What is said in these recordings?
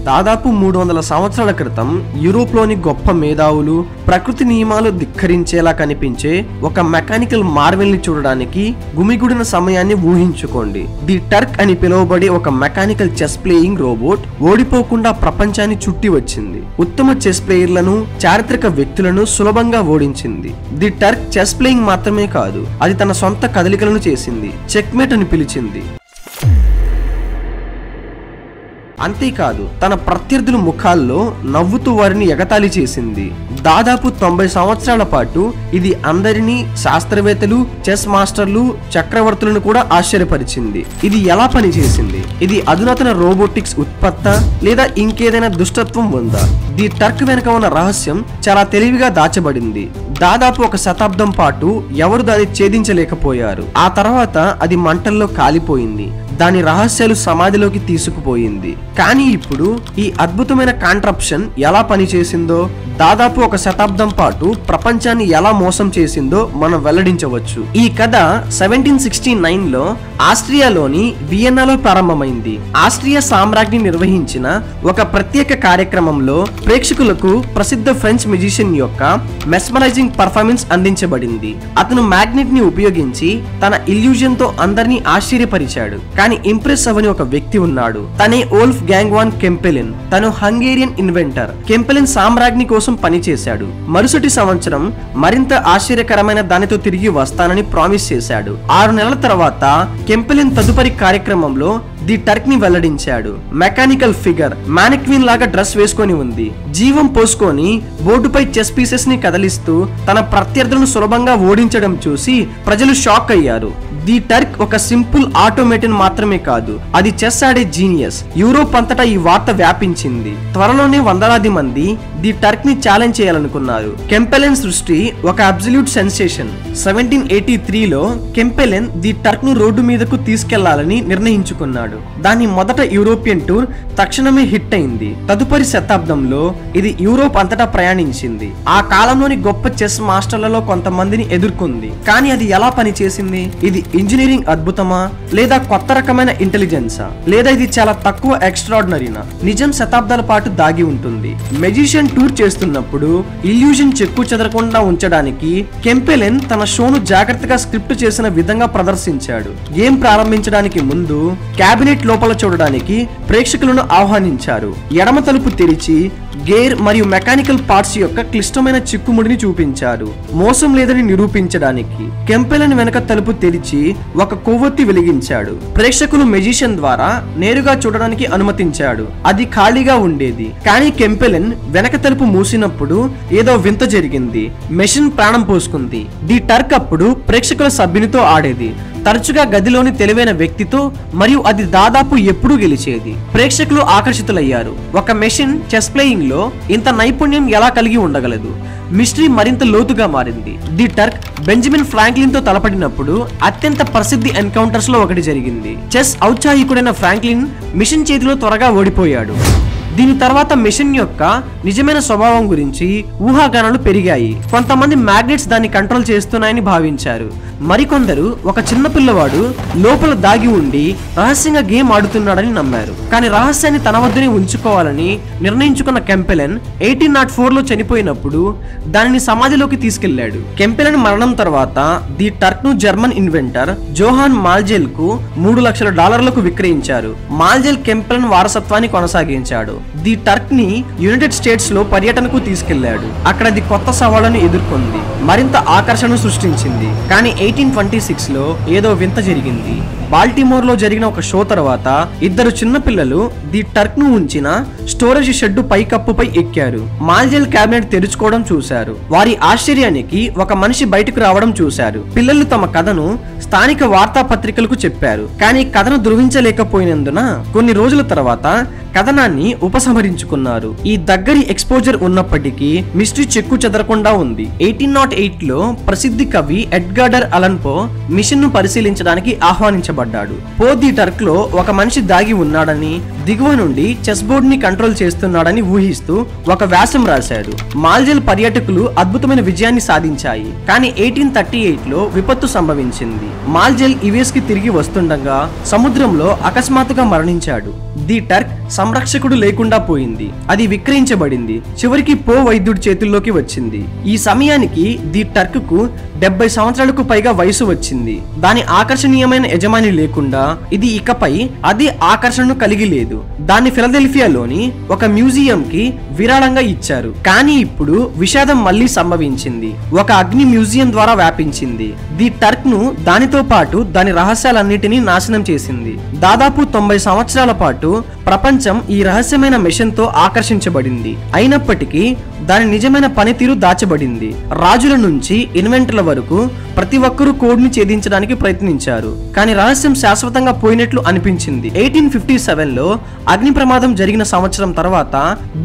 దాదాపు 300 సంవత్సరాల క్రితం యూరోప్లోని గొప్ప మేధావులు ప్రకృతి నియమాలు ధిక్కరించేలా కనిపించే ఒక మెకానికల్ మార్వెల్ ని చూడడానికి గుమిగూడిన సమయాన్ని ఊహించుకోండి. ది టర్క్ అని పిలువబడే ఒక మెకానికల్ చెస్ ప్లేయింగ్ రోబోట్ ఓడిపోకుండా ప్రపంచాన్ని చుట్టి వచ్చింది. ఉత్తమ చెస్ ప్లేయర్లను, చారిత్రక వ్యక్తులను సులభంగా ఓడించింది. ది టర్క్ చెస్ ప్లేయింగ్ మాత్రమే కాదు, అది తన సొంత కదలికలను చేసింది. చెక్మేట్ అని పిలిచింది. అంతేకాదు తన ప్రత్యర్థుల ముఖాల్లో నవ్వుతూ వారిని ఎగతాళి చేసింది. దాదాపు 90 సంవత్సరాల పాటు ఇది అందరినీ, శాస్త్రవేత్తలు, చెస్ మాస్టర్లు, చక్రవర్తులను కూడా ఆశ్చర్యపరిచింది. ఇది ఎలా పనిచేసింది? ఇది అధునాతన రోబోటిక్స్ ఉత్పత్త లేదా ఇంకేదైనా దుష్టత్వం ఉందా? ది టర్క్ వెనుక ఉన్న రహస్యం చాలా తెలివిగా దాచబడింది. దాదాపు 1 శతాబ్దం పాటు ఎవరు దాన్ని ఛేదించలేకపోయారు. ఆ తర్వాత అది మంటల్లో కాలిపోయింది. దాని రహస్యాలు సమాధిలోకి తీసుకుపోయింది. కానీ ఇప్పుడు ఈ అద్భుతమైన కాంట్రప్షన్ ఎలా పనిచేసిందో, దాదాపు 1 శతాబ్దం పాటు ప్రపంచాన్ని ఎలా మోసం చేసిందో మనం వెల్లడించవచ్చు. ఈ కథ 1769లో ఆస్ట్రియాలోని వియన్నాలో ప్రారంభమైంది. ఆస్ట్రియా సామ్రాజ్ఞి నిర్వహించిన ఒక ప్రత్యేక కార్యక్రమంలో ప్రేక్షకులకు ప్రసిద్ధ ఫ్రెంచ్ మ్యూజిషియన్ యొక్క మెస్మరైజింగ్ పర్ఫార్మెన్స్ అందించబడింది. అతను మ్యాగ్నెట్ ని ఉపయోగించి తన ఇల్యూజన్ తో అందరినీ ఆశ్చర్యపరిచాడు. కానీ ఇంప్రెస్ అవని ఒక వ్యక్తి ఉన్నాడు. తనే వోల్ఫ్ గ్యాంగ్ వాన్ కెంపెలిన్. తను హంగేరియన్ ఇన్వెంటర్. కెంపెలిన్ సామ్రాజ్ఞి కోసం పనిచేశాడు. మరుసటి సంవత్సరం మరింత ఆశ్చర్యకరమైన దానితో తిరిగి వస్తానని ప్రామిస్ చేశాడు. 6 నెలల తర్వాత కెంపెలిన్ తదుపరి కార్యక్రమంలో ది టర్క్ ని వెల్లడించాడు. మెకానికల్ ఫిగర్ మానిక్విన్ లాగా డ్రెస్ వేసుకొని ఉంది. జీవం పోసుకొని బోర్డుపై చెస్ పీసెస్ ని కదిలిస్తూ తన ప్రత్యర్థులను సులభంగా ఓడించడం చూసి ప్రజలు షాక్ అయ్యారు. ది టర్క్ ఒక సింపుల్ ఆటోమేటన్ మాత్రమే కాదు, అది చెస్ ఆడే జీనియస్. యూరోప్ అంతటా ఈ వార్త వ్యాపించింది. త్వరలోనే వందలాది మంది ది టర్క్ ని ఛాలెంజ్ చేయాలనుకున్నారు. కెంపెలిన్ సృష్టి ఒక అబ్సల్యూట్ సెన్సేషన్. 1783లో కెంపెలిన్ ది టర్క్ ను రోడ్డు మీదకు తీసుకెళ్లాలని నిర్ణయించుకున్నాడు. దాని మొదట యూరోపియన్ టూర్ తక్షణమే హిట్ అయింది. తదుపరి శతాబ్దంలో ఇది యూరోప్ అంతటా ప్రయాణించింది. ఆ కాలంలోని గొప్ప చెస్ మాస్టర్లలో కొంతమందిని ఎదుర్కొంది. కానీ అది ఎలా పనిచేసింది? ఇది ఇంజనీరింగ్ అద్భుతమా, లేదా కొత్త రకమైన ఇంటెలిజెన్సా, లేదా ఇది చాలా తక్కువ ఎక్స్ట్రాడినరీనా? నిజం శతాబ్దాల పాటు దాగి ఉంటుంది. మెజిషియన్ టూర్ చేస్తున్నప్పుడు ఇల్యూజన్ చెక్కు చెదరకుండా ఉంచడానికి కెంపెలిన్ తన షోను జాగ్రత్తగా స్క్రిప్ట్ చేసిన విధంగా ప్రదర్శించాడు. గేమ్ ప్రారంభించడానికి ముందు క్యాబినెట్ లోపల చూడడానికి ప్రేక్షకులను ఆహ్వానించారు. ఎడమ తలుపు తెరిచి గేర్ మరియు మెకానికల్ పార్ట్స్ యొక్క క్లిష్టమైన చిక్కుముడిని చూపించారు. మోసం లేదని నిరూపించడానికి కెంపెలిన్ వెనక తలుపు తెరిచి ఒక కొవ్వొత్తి వెలిగించాడు. ప్రేక్షకులు మెజిషియన్ ద్వారా నేరుగా చూడడానికి అనుమతించాడు. అది ఖాళీగా ఉండేది. కానీ కెంపెలిన్ వెనక తలుపు మూసినప్పుడు ఏదో వింత జరిగింది. మెషిన్ ప్రాణం పోసుకుంది. ది టర్క్ అప్పుడు ప్రేక్షకుల సభ్యునితో ఆడేది. తరచుగా గదిలోని తెలివైన వ్యక్తితో, మరియు అది దాదాపు ఎప్పుడూ గెలిచేది. ప్రేక్షకులు ఆకర్షితులయ్యారు. ఒక మెషిన్ చెస్ ప్లేయింగ్ లో ఇంత నైపుణ్యం ఎలా కలిగి ఉండగలదు? మిస్టరీ మరింత లోతుగా మారింది. ది టర్క్ బెంజమిన్ ఫ్రాంక్లిన్ తో తలపడినప్పుడు అత్యంత ప్రసిద్ధి ఎన్కౌంటర్స్ లో ఒకటి జరిగింది. చెస్ ఔత్సాహికుడైన ఫ్రాంక్లిన్ మిషన్ చేతిలో త్వరగా ఓడిపోయాడు. దీని తర్వాత మెషిన్ యొక్క నిజమైన స్వభావం గురించి ఊహాగానాలు పెరిగాయి. కొంతమంది మ్యాగ్నెట్స్ దాన్ని కంట్రోల్ చేస్తున్నాయని భావించారు. మరికొందరు ఒక చిన్న పిల్లవాడు లోపల దాగి ఉండి రహస్యంగా గేమ్ ఆడుతున్నాడని నమ్మారు. కానీ రహస్యాన్ని తన వద్దనే ఉంచుకోవాలని నిర్ణయించుకున్న కెంపెలిన్ 1804లో చనిపోయినప్పుడు దానిని సమాధిలోకి తీసుకెళ్లాడు. కెంపెలిన్ మరణం తర్వాత ది టర్క్ ను జర్మన్ ఇన్వెంటర్ జోహాన్ మాల్జెల్ కు $3,00,000 విక్రయించారు. మాల్జెల్ కెంపెలిన్ వారసత్వాన్ని కొనసాగించాడు. ది టర్క్ ని యునైటెడ్ స్టేట్స్ లో పర్యటనకు తీసుకెళ్లాడు. అక్కడ అది కొత్త సవాళ్లను ఎదుర్కొంది, మరింత ఆకర్షణను సృష్టించింది. కానీ 1826లో ఏదో వింత జరిగింది. బాల్టిమోర్ లో జరిగిన ఒక షో తర్వాత 2 చిన్న పిల్లలు ది టర్క్ ను ఉంచిన స్టోరేజ్ షెడ్ పైకప్పుపై ఎక్కారు. మాల్జెల్ క్యాబినెట్ తెరుచుకోవడం చూశారు. వారి ఆశ్చర్యానికి ఒక మనిషి బయటకు రావడం చూశారు. పిల్లలు తమ కథను స్థానిక వార్తాపత్రికలకు చెప్పారు. కానీ కథను ధృవించలేకపోయినందున కొన్ని రోజుల తర్వాత కథనాన్ని ఉపసంహరించుకున్నారు. ఈ దగ్గరి ఎక్స్పోజర్ ఉన్నప్పటికీ మిస్టరీ చెక్కు చెదరకుండా ఉంది. 1808లో ప్రసిద్ధి కవి ఎడ్గార్డర్ అలన్ పో మిషన్ ను పరిశీలించడానికి ఆహ్వానించబడ్డాడు. పో ది టర్క్ లో ఒక మనిషి దాగి ఉన్నాడని, దిగువ నుండి చెస్ బోర్డ్ ని కంట్రోల్ చేస్తున్నాడని ఊహిస్తూ ఒక వ్యాసం రాశాడు. మాల్జెల్ పర్యాటకులు అద్భుతమైన విజయాన్ని సాధించాయి. కానీ 1838లో విపత్తు సంభవించింది. మాల్జెల్ యుఎస్ కి తిరిగి వస్తుండగా సముద్రంలో అకస్మాత్తుగా మరణించాడు. ది టర్క్ సంరక్షకుడు లేకుండా పోయింది. అది విక్రయించబడింది. చివరికి పో వైద్యుడి చేతుల్లోకి వచ్చింది. ఈ సమయానికి ది టర్క్ కు 70 సంవత్సరాలకు పైగా వయసు వచ్చింది. దాని ఆకర్షణీయమైన యజమాని లేకుండా ఇది ఇకపై అదే ఆకర్షణను కలిగి లేదు. దాన్ని ఫిలదెల్ఫియాలోని ఒక మ్యూజియం కి విరాళంగా ఇచ్చారు. కానీ ఇప్పుడు విషాదం మళ్లీ సంభవించింది. ఒక అగ్ని మ్యూజియం ద్వారా వ్యాపించింది. ది టర్క్ ను దానితో పాటు దాని రహస్యాలన్నిటినీ నాశనం చేసింది. దాదాపు 90 సంవత్సరాల పాటు ప్రపంచం ఈ రహస్యమైన మిషన్ తో ఆకర్షించబడింది. అయినప్పటికీ దాని నిజమైన పనితీరు దాచబడింది. రాజుల నుంచి ఇన్వెంటర్ల వరకు ప్రతి ఒక్కరూ కోడ్ ని ఛేదించడానికి ప్రయత్నించారు. కానీ రహస్యం శాశ్వతంగా పోయినట్లు అనిపించింది. 1857 లో అగ్ని ప్రమాదం జరిగిన సంవత్సరం తర్వాత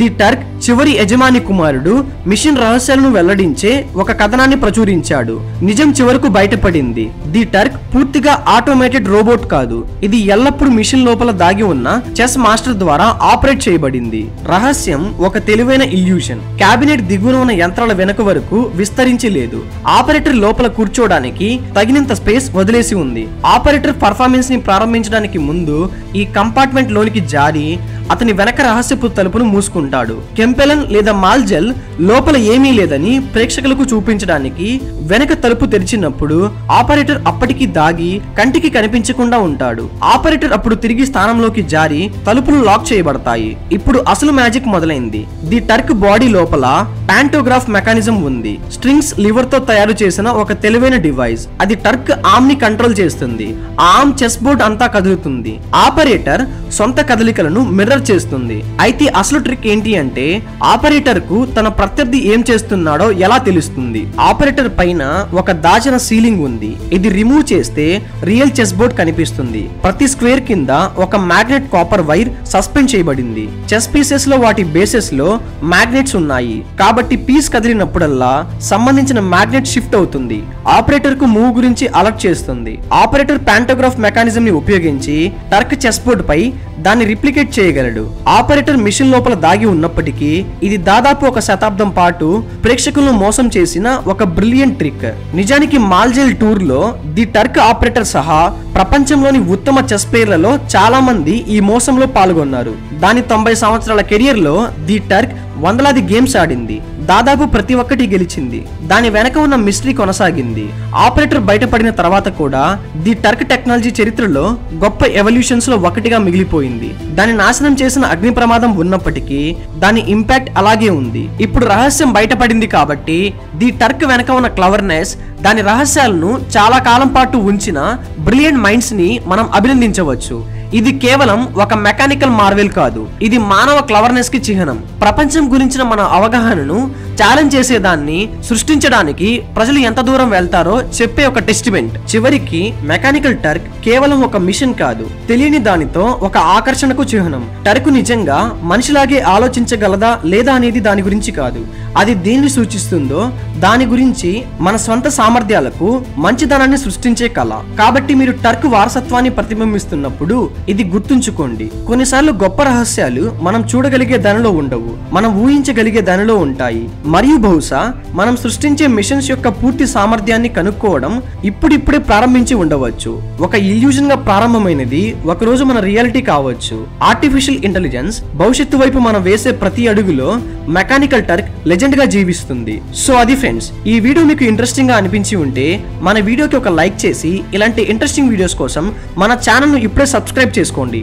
ది టర్క్ చివరి యజమాని కుమారుడు మిషన్ రహస్యాలను వెల్లడించే ఒక కథనాన్ని ప్రచురించాడు. నిజం చివరకు బయటపడింది. ది టర్క్ పూర్తిగా ఆటోమేటెడ్ రోబోట్ కాదు. ఇది ఎల్లప్పుడూ మిషన్ లోపల దాగి ఉన్న చెస్ మాస్టర్ ద్వారా ఆపరేట్ చేయబడింది. రహస్యం ఒక తెలివైన ఇల్యూషన్. క్యాబినెట్ దిగువన ఉన్న యంత్రాల వెనుక వరకు విస్తరించి లేదు. ఆపరేటర్ లోపల కూర్చోడానికి తగినంత స్పేస్ వదిలేసి ఉంది. ఆపరేటర్ పర్ఫార్మెన్స్ ని ప్రారంభించడానికి ముందు ఈ కంపార్ట్మెంట్ లోనికి జారి అతని వెనక రహస్యపు తలుపును మూసుకుంటాడు. కెంపెలన్ లేదా మాల్జెల్ లోపల ఏమీ లేదని ప్రేక్షకులకు చూపించడానికి వెనక తలుపు తెరిచినప్పుడు ఆపరేటర్ అప్పటికి దాగి కంటికి కనిపించకుండా ఉంటాడు. ఆపరేటర్ అప్పుడు తిరిగి స్థానంలోకి జారి తలుపులు లాక్ చేయబడతాయి. ఇప్పుడు అసలు మ్యాజిక్ మొదలైంది. ది టర్క్ బాడీ లోపల ప్యాంటోగ్రాఫ్ మెకానిజం ఉంది. స్ట్రింగ్స్ లివర్ తో తయారు చేసిన ఒక తెలివైన డివైస్. అది టర్క్ ఆర్మ్ ని కంట్రోల్ చేస్తుంది. ఆర్మ్ చెస్ బోర్డ్ అంతా కదులుతుంది. ఆపరేటర్ సొంత కదలికలను మిర్రర్ చేస్తుంది. అయితే అసలు ట్రిక్ ఏంటి అంటే ఆపరేటర్ కు తన ప్రత్యర్థి ఏం చేస్తున్నాడో ఎలా తెలుస్తుంది. ఆపరేటర్ పైన ఒక దాచిన సీలింగ్ ఉంది. ఇది రిమూవ్ చేస్తే రియల్ చెస్ బోర్డ్ కనిపిస్తుంది. ప్రతి స్క్వేర్ కింద ఒక మ్యాగ్నెట్ కాపర్ వైర్ సస్పెండ్ చేయబడింది. చెస్ పీసెస్ లో వాటి బేసెస్ లో మ్యాగ్నెట్స్ ఉన్నాయి. కాబట్టి పీస్ కదిలినప్పుడల్లా సంబంధించిన మ్యాగ్నెట్ షిఫ్ట్ అవుతుంది. ఆపరేటర్ కు మూవ్ గురించి అలర్ట్ చేస్తుంది. ఆపరేటర్ ప్యాంటోగ్రాఫ్ మెకానిజం ని ఉపయోగించి టర్క్ చెస్ బోర్డ్ పై దాన్ని రిప్లికేట్ చేయగలడు. ఆపరేటర్ మిషన్ లోపల దాగి ఉన్నప్పటికీ ఇది దాదాపు ఒక శతాబ్దం పాటు ప్రేక్షకులను మోసం చేసిన ఒక బ్రిలియంట్ ట్రిక్. నిజానికి మాల్జెల్ టూర్ లో ది టర్క్ ఆపరేటర్ సహా ప్రపంచంలోని ఉత్తమ చెస్ ప్లేయర్లలో చాలా మంది ఈ మోసంలో పాల్గొన్నారు. దాని 90 సంవత్సరాల కెరియర్ లో ది టర్క్ వందలాది గేమ్స్ ఆడింది. దాదాపు ప్రతి ఒక్కటి గెలిచింది. దాని వెనక ఉన్న మిస్టరీ కొనసాగింది. ఆపరేటర్ బయటపడిన తర్వాత కూడా ది టర్క్ టెక్నాలజీ చరిత్రలో గొప్ప ఎవల్యూషన్స్ లో ఒకటిగా మిగిలిపోయింది. దాని నాశనం చేసిన అగ్ని ప్రమాదం ఉన్నప్పటికీ దాని ఇంపాక్ట్ అలాగే ఉంది. ఇప్పుడు రహస్యం బయటపడింది కాబట్టి ది టర్క్ వెనక ఉన్న క్లవర్నెస్, దాని రహస్యాలను చాలా కాలం పాటు ఉంచిన బ్రిలియంట్ మైండ్స్ ని మనం అభినందించవచ్చు. ఇది కేవలం ఒక మెకానికల్ మార్వెల్ కాదు. ఇది మానవ క్లవర్నెస్ కి చిహ్నం. ప్రపంచం గురించిన మన అవగాహనను ఛాలెంజ్ చేసేదాన్ని సృష్టించడానికి ప్రజలు ఎంత దూరం వెళ్తారో చెప్పే ఒక టెస్టిమెంట్. చివరికి మెకానికల్ టర్క్ కేవలం ఒక మిషన్ కాదు, తెలియని దానితో ఒక ఆకర్షణకు చిహ్నం. టర్క్ నిజంగా మనిషిలాగే ఆలోచించగలదా లేదా అనేది దాని గురించి కాదు. అది దేన్ని సూచిస్తుందో దాని గురించి, మన స్వంత సామర్థ్యాలకు మంచిదనాన్ని సృష్టించే కళ. కాబట్టి మీరు టర్క్ వారసత్వాన్ని ప్రతిబింబిస్తున్నప్పుడు ఇది గుర్తుంచుకోండి. కొన్నిసార్లు గొప్ప రహస్యాలు మనం చూడగలిగే దానిలో ఉండవు, మనం ఊహించగలిగే దానిలో ఉంటాయి. మరియు బహుశా మనం సృష్టించే మిషన్స్ యొక్క పూర్తి సామర్థ్యాన్ని కనుక్కోవడం ఇప్పుడిప్పుడే ప్రారంభించి ఉండవచ్చు. ఒక ఇల్యూజన్ గా ప్రారంభమైనది ఒకరోజు మన రియాలిటీ కావచ్చు. ఆర్టిఫిషియల్ ఇంటెలిజెన్స్ భవిష్యత్తు వైపు మనం వేసే ప్రతి అడుగులో మెకానికల్ టర్క్ లెజెండ్ గా జీవిస్తుంది. సో అది ఫ్రెండ్స్, ఈ వీడియో మీకు ఇంట్రెస్టింగ్ గా అనిపించి ఉంటే మన వీడియోకి ఒక లైక్ చేసి ఇలాంటి ఇంట్రెస్టింగ్ వీడియోస్ కోసం మన ఛానల్ ను ఇప్పుడే సబ్స్క్రైబ్ చేసుకోండి.